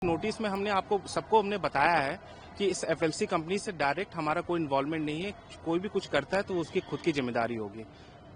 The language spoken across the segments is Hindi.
नोटिस में हमने आपको सबको हमने बताया है कि इस एफएलसी कंपनी से डायरेक्ट हमारा कोई इन्वॉल्वमेंट नहीं है। कोई भी कुछ करता है तो उसकी खुद की जिम्मेदारी होगी।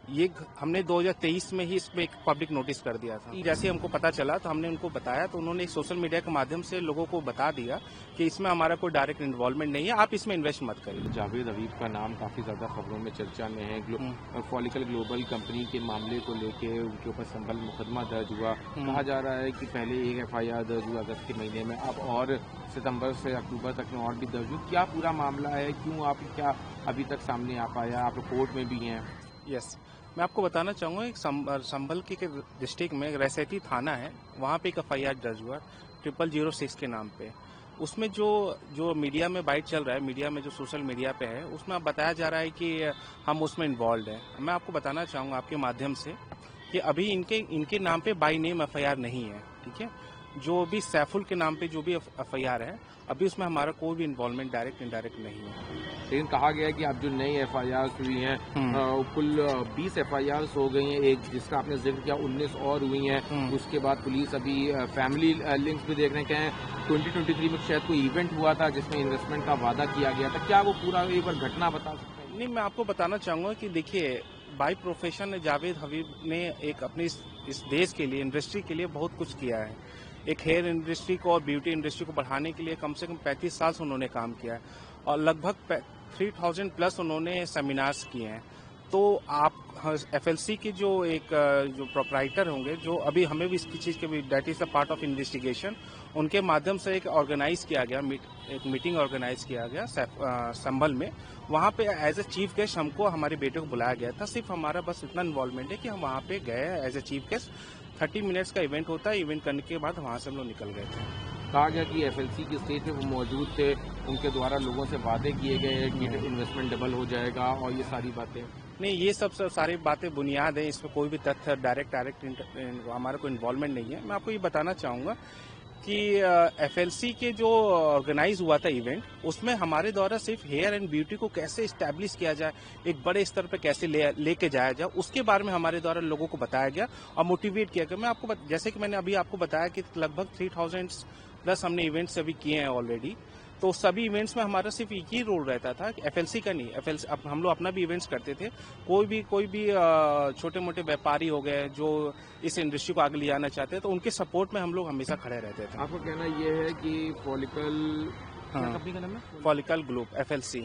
ये हमने 2023 में ही इसमें एक पब्लिक नोटिस कर दिया था। जैसे हमको पता चला तो हमने उनको बताया, तो उन्होंने सोशल मीडिया के माध्यम से लोगों को बता दिया कि इसमें हमारा कोई डायरेक्ट इन्वॉल्वमेंट नहीं है, आप इसमें इन्वेस्ट मत करिए। जावेद हबीब का नाम काफ़ी ज़्यादा खबरों में चर्चा में है। फॉलिकल ग्लोबल कंपनी के मामले को लेके उनके ऊपर संबल मुकदमा दर्ज हुआ। कहा जा रहा है कि पहले एक एफआईआर दर्ज हुआ अगस्त के महीने में, अब और सितंबर से अक्टूबर तक में और भी दर्ज हुई। क्या पूरा मामला है, क्यों आप क्या अभी तक सामने आ पाया? आप कोर्ट में भी हैं। यस, मैं आपको बताना चाहूँगा, एक संभल के डिस्ट्रिक्ट में रैसेती थाना है, वहाँ पे एक एफआईआर दर्ज हुआ 0006 के नाम पे। उसमें जो मीडिया में बाइट चल रहा है, मीडिया में जो सोशल मीडिया पे है, उसमें बताया जा रहा है कि हम उसमें इन्वॉल्व हैं। मैं आपको बताना चाहूँगा आपके माध्यम से कि अभी इनके नाम पे बाई नेम एफआईआर नहीं है, ठीक है। जो भी सैफुल के नाम पे जो भी एफआईआर है, अभी उसमें हमारा कोई भी इन्वॉल्वमेंट डायरेक्ट इनडायरेक्ट नहीं है। लेकिन कहा गया है कि अब जो नई एफआईआर हुई हैं, कुल 20 एफआईआर हो गई हैं, एक जिसका आपने जिक्र किया 19 और हुई हैं। उसके बाद पुलिस अभी फैमिली लिंक्स भी देख रहे हैं। 2023 में शायद कोई इवेंट हुआ था जिसमें इन्वेस्टमेंट का वादा किया गया था, क्या वो पूरा एक बार घटना बता सकते हैं? नहीं, मैं आपको बताना चाहूँगा कि देखिए, बाई प्रोफेशन जावेद हबीब ने एक अपनी इस देश के लिए, इंडस्ट्री के लिए बहुत कुछ किया है। एक हेयर इंडस्ट्री को और ब्यूटी इंडस्ट्री को बढ़ाने के लिए कम से कम 35 साल से उन्होंने काम किया है और लगभग 3000 प्लस उन्होंने सेमिनार्स किए हैं। तो आप एफएलसी के जो प्रोप्राइटर होंगे, जो अभी हमें भी इसकी चीज़ के भी that is the part of investigation, उनके माध्यम से एक ऑर्गेनाइज किया गया, एक मीटिंग ऑर्गेनाइज किया गया संभल में। वहाँ पे एज ए चीफ गेस्ट हमको, हमारे बेटे को बुलाया गया था। सिर्फ हमारा बस इतना इन्वॉल्वमेंट है कि हम वहाँ पे गए as a chief guest. 30 minutes का इवेंट होता है, इवेंट करने के बाद वहाँ से हम लोग निकल गए थे। कहा गया कि एफएलसी के स्टेज पे वो मौजूद थे, उनके द्वारा लोगों से वादे किए गए कि इन्वेस्टमेंट डबल हो जाएगा और ये सारी बातें। नहीं, ये सब सारी बातें बुनियाद है, इसमें कोई भी तथ्य डायरेक्ट हमारा कोई इन्वॉल्वमेंट नहीं है। मैं आपको ये बताना चाहूँगा कि एफएलसी के जो ऑर्गेनाइज हुआ था इवेंट, उसमें हमारे द्वारा सिर्फ हेयर एंड ब्यूटी को कैसे इस्टेब्लिश किया जाए, एक बड़े स्तर पर कैसे लेके जाया जाए, उसके बारे में हमारे द्वारा लोगों को बताया गया और मोटिवेट किया गया। मैं आपको जैसे कि मैंने अभी आपको बताया कि लगभग 3000 प्लस हमने इवेंट्स अभी किए हैं ऑलरेडी। तो सभी इवेंट्स में हमारा सिर्फ एक ही रोल रहता था, एफएलसी का नहीं, एफएलसी अब हम लोग अपना भी इवेंट्स करते थे। कोई भी छोटे मोटे व्यापारी हो गए जो इस इंडस्ट्री को आगे ले जाना चाहते हैं, तो उनके सपोर्ट में हम लोग हमेशा खड़े रहते थे। आपका कहना यह है कि फॉलिकल कंपनी का नाम है? Follicle globe, FLC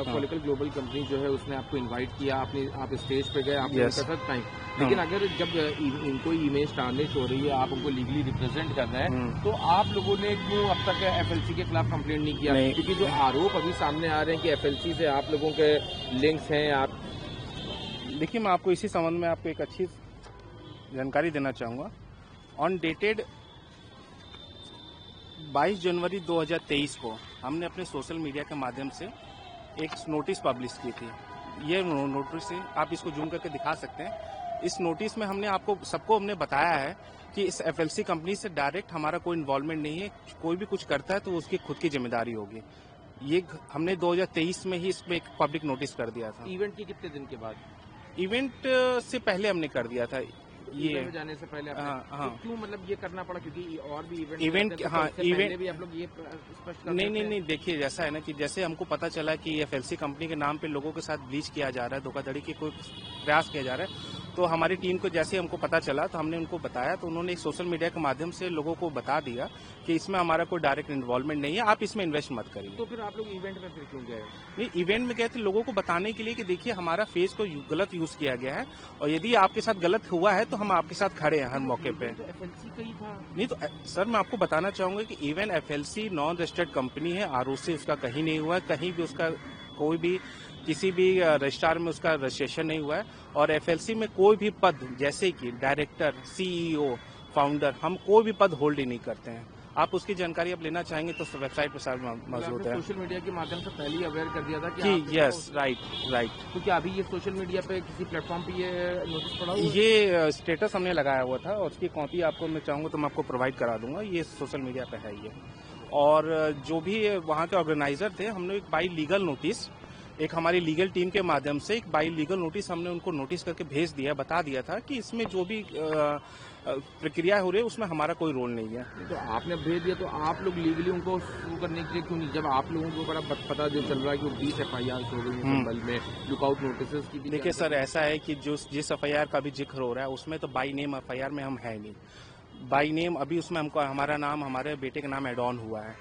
follicle global company जो है उसने आपको इनवाइट किया, आप स्टेज पे गए, आपने Yes. उनका टाइम। लेकिन अगर जब इनको इमेज टारनिश हो रही है, आप उनको लीगली रिप्रेजेंट कर रहे हैं, तो आप लोगों ने क्यों अब तक एफएलसी के खिलाफ कंप्लेंट नहीं किया? क्योंकि जो आरोप अभी सामने आ रहे हैं कि एफएलसी से आप लोगों के लिंक्स हैं। आप देखिए, मैं आपको इसी संबंध में आपको एक अच्छी जानकारी देना चाहूँगा। ऑन डेटेड 22 जनवरी 2023 को हमने अपने सोशल मीडिया के माध्यम से एक नोटिस पब्लिश की थी। ये नोटिस है, आप इसको जूम करके दिखा सकते हैं। इस नोटिस में हमने सबको बताया है कि इस एफएलसी कंपनी से डायरेक्ट हमारा कोई इन्वॉल्वमेंट नहीं है। कोई भी कुछ करता है तो उसकी खुद की जिम्मेदारी होगी। ये हमने 2023 में ही इसमें एक पब्लिक नोटिस कर दिया था। इवेंट के कितने दिन के बाद? इवेंट से पहले हमने कर दिया था। ये जाने से पहले हाँ। तो क्यों मतलब ये करना पड़ा? क्योंकि और भी इवेंट इवेंट भी आप लोग ये स्पष्ट कर नहीं, देखिए, जैसा है ना कि जैसे हमको पता चला कि एफएलसी कंपनी के नाम पे लोगों के साथ ब्लीच किया जा रहा है, धोखाधड़ी की कोई प्रयास किया जा रहा है, तो हमारी टीम को जैसे हमको पता चला तो हमने उनको बताया, तो उन्होंने एक सोशल मीडिया के माध्यम से लोगों को बता दिया कि इसमें हमारा कोई डायरेक्ट इन्वॉल्वमेंट नहीं है, आप इसमें इन्वेस्ट मत करिए। तो फिर आप लोग इवेंट में फिर क्यों गए? नहीं, इवेंट में गए थे लोगों को बताने के लिए कि देखिए, हमारा फेस को गलत यूज किया गया है और यदि आपके साथ गलत हुआ है तो हम आपके साथ खड़े हैं हर मौके पे। तो एफएलसी का ही था। नहीं तो सर, मैं आपको बताना चाहूंगा कि even FLC non registered company है, आरओसी उसका कहीं नहीं हुआ है, कहीं भी उसका कोई भी किसी भी रजिस्ट्रार में उसका रजिस्ट्रेशन नहीं हुआ है। और एफएलसी में कोई भी पद जैसे कि डायरेक्टर, सीईओ, फाउंडर, हम कोई भी पद होल्ड ही नहीं करते हैं। आप उसकी जानकारी आप लेना चाहेंगे तो वेबसाइट पर सारा मौजूद है। सोशल मीडिया के माध्यम से पहले ही अवेयर कर दिया था कि यस, राइट। तो क्या अभी ये सोशल मीडिया पे किसी प्लेटफॉर्म पे ये नोटिस पड़ा हुआ है? ये स्टेटस हमने लगाया हुआ था और उसकी कॉपी आपको मैं चाहूँगा तो मैं आपको प्रोवाइड करा दूंगा। ये सोशल मीडिया पे है ये। और जो भी वहाँ के ऑर्गेनाइजर थे, हमने एक बाई लीगल नोटिस एक हमारी लीगल टीम के माध्यम से एक बाई लीगल नोटिस हमने उनको नोटिस करके भेज दिया, बता दिया था कि इसमें जो भी प्रक्रिया हो रही है उसमें हमारा कोई रोल नहीं है। तो आपने भेज दिया, तो आप लोग लीगली उनको शुरू करने के लिए क्यों नहीं, जब आप लोगों को बड़ा पता जो चल रहा है कि 20 FIR हो गई हैं संभल में, लुकआउट नोटिस की भी। देखिए सर, ऐसा है कि जो जिस FIR का भी जिक्र हो रहा है उसमें तो बाई नेम FIR में हम है नहीं। बाई नेम अभी उसमें हमको हमारा नाम, हमारे बेटे का नाम ऐड ऑन हुआ है।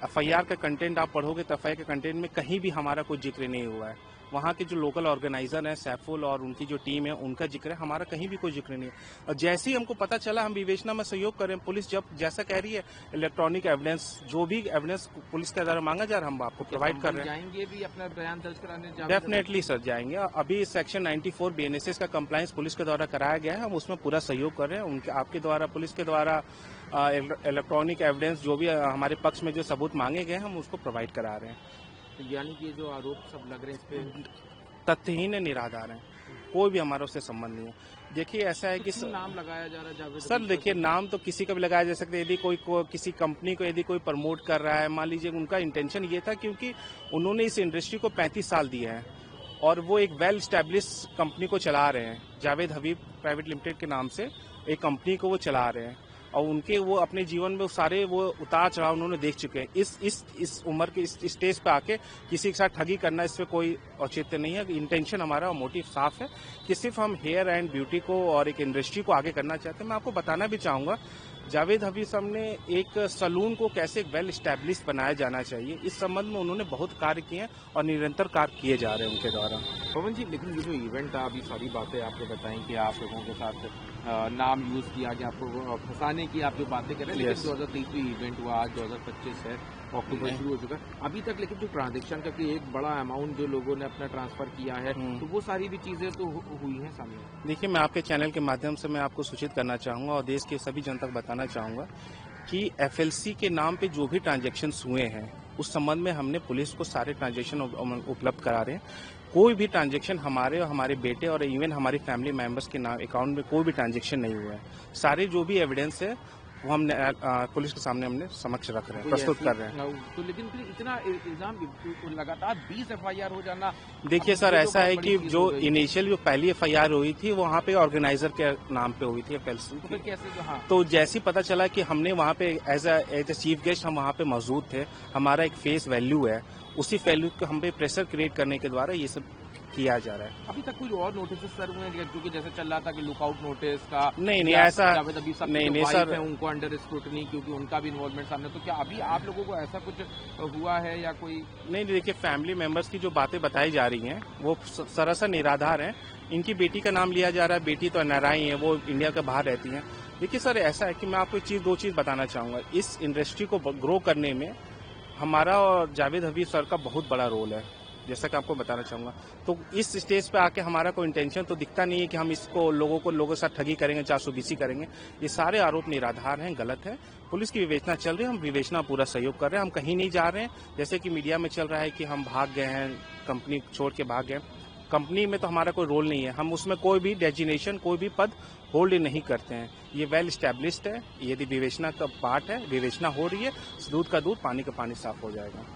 FIR का कंटेंट आप पढ़ोगे तो FIR के कंटेंट में कहीं भी हमारा कोई जिक्र नहीं हुआ है। वहाँ के जो लोकल ऑर्गेनाइजर हैं सैफुल और उनकी जो टीम है उनका जिक्र है, हमारा कहीं भी कोई जिक्र नहीं है। और जैसे ही हमको पता चला हम विवेचना में सहयोग करें। पुलिस जब जैसा कह रही है इलेक्ट्रॉनिक एविडेंस, जो भी एविडेंस पुलिस के द्वारा मांगा जा रहा है हम आपको प्रोवाइड कर रहे हैं। जाएंगे भी अपना बयान दर्ज कराने? डेफिनेटली सर जाएंगे। अभी सेक्शन 94 BNSS का कंप्लायंस पुलिस के द्वारा कराया गया है, हम उसमें पूरा सहयोग कर रहे हैं। उनके आपके द्वारा, पुलिस के द्वारा इलेक्ट्रॉनिक एविडेंस जो भी हमारे पक्ष में जो सबूत मांगे गए हैं हम उसको प्रोवाइड करा रहे हैं। तो यानी कि जो आरोप सब लग रहे हैं इस पे तथ्यहीन निराधार है, कोई भी हमारा उससे संबंध नहीं है। देखिए ऐसा है कि नाम लगाया जा रहा है जावेद? सर देखिए, नाम तो किसी का भी लगाया जा सकता है। यदि कोई किसी कंपनी को यदि कोई प्रमोट कर रहा है, मान लीजिए उनका इंटेंशन ये था क्योंकि उन्होंने इस इंडस्ट्री को 35 साल दिए हैं और वो एक वेल स्टैब्लिश कंपनी को चला रहे हैं। जावेद हबीब प्राइवेट लिमिटेड के नाम से एक कंपनी को वो चला रहे हैं और उनके वो अपने जीवन में सारे वो उतार चढ़ाव उन्होंने देख चुके हैं। इस उम्र के इस स्टेज पे आके किसी के साथ ठगी करना, इसमें कोई औचित्य नहीं है। इंटेंशन हमारा और मोटिव साफ है कि सिर्फ हम हेयर एंड ब्यूटी को और एक इंडस्ट्री को आगे करना चाहते हैं। मैं आपको बताना भी चाहूंगा, जावेद हबीब साहब ने एक सलून को कैसे एक वेल स्टैब्लिश बनाया जाना चाहिए, इस संबंध में उन्होंने बहुत कार्य किए हैं और निरंतर कार्य किए जा रहे हैं उनके द्वारा। पवन जी, लेकिन ये जो इवेंट था, अभी सारी बातें आपको बताएं कि आप लोगों के साथ नाम यूज किया गया, आपको फंसाने की आप जो बातें कर रहे हैं, लेकिन 2023 में इवेंट हुआ, आज 2025 है, अक्टूबर शुरू हो चुका है अभी तक। लेकिन जो ट्रांजेक्शन का कि एक बड़ा अमाउंट जो लोगों ने अपना ट्रांसफर किया है, तो वो सारी भी चीजें तो हुई हैं सामने। देखिए, मैं आपके चैनल के माध्यम से मैं आपको सूचित करना चाहूंगा और देश के सभी जनता को बताना चाहूंगा कि FLC के नाम पे जो भी ट्रांजेक्शन हुए हैं उस संबंध में हमने पुलिस को सारे ट्रांजेक्शन उपलब्ध करा रहे हैं। कोई भी ट्रांजेक्शन हमारे और हमारे बेटे और इवन हमारी फैमिली मेंबर्स के नाम अकाउंट में कोई भी ट्रांजेक्शन नहीं हुआ है। सारे जो भी एविडेंस है वो हम पुलिस के सामने हमने समक्ष रख रहे हैं, प्रस्तुत कर रहे हैं। तो लेकिन फिर इतना इल्जाम लगातार 20 FIR हो जाना। देखिए सर, ऐसा है कि जो इनिशियल जो पहली FIR हुई थी वहाँ पे ऑर्गेनाइजर के नाम पे हुई थी FLC तो कैसे? हाँ। तो जैसे ही पता चला कि हमने वहाँ पे एज ए चीफ गेस्ट हम वहाँ पे मौजूद थे, हमारा एक फेस वैल्यू है, उसी वैल्यू को हम पे प्रेशर क्रिएट करने के द्वारा ये सब किया जा रहा है। अभी तक कोई और नोटिस सर हुए हैं? क्योंकि जैसे चल रहा था कि लुकआउट नोटिस का नहीं ऐसा नहीं सर है, उनको अंडर स्क्रूटनी क्योंकि उनका भी इन्वॉल्वमेंट सामने, तो क्या अभी आप लोगों को ऐसा कुछ हुआ है या कोई? नहीं, देखिए फैमिली मेंबर्स की जो बातें बताई जा रही हैं वो सरासर निराधार हैं। इनकी बेटी का नाम लिया जा रहा है, बेटी तो NRI है, वो इंडिया के बाहर रहती हैं। देखिए सर, ऐसा है कि मैं आपको दो चीज बताना चाहूंगा। इस इंडस्ट्री को ग्रो करने में हमारा और जावेद हबीब सर का बहुत बड़ा रोल है, जैसा कि आपको बताना चाहूंगा। तो इस स्टेज पे आके हमारा कोई इंटेंशन तो दिखता नहीं है कि हम इसको लोगों के साथ ठगी करेंगे, 420 करेंगे। ये सारे आरोप निराधार हैं, गलत है। पुलिस की विवेचना चल रही है, हम विवेचना पूरा सहयोग कर रहे हैं, हम कहीं नहीं जा रहे हैं। जैसे कि मीडिया में चल रहा है कि हम भाग गए हैं, कंपनी छोड़ के भाग गए। कंपनी में तो हमारा कोई रोल नहीं है, हम उसमें कोई भी डेजिग्नेशन, कोई भी पद होल्ड नहीं करते हैं। ये वेल स्टैब्लिश्ड है। यदि विवेचना का पार्ट है, विवेचना हो रही है, दूध का दूध, पानी का पानी साफ हो जाएगा।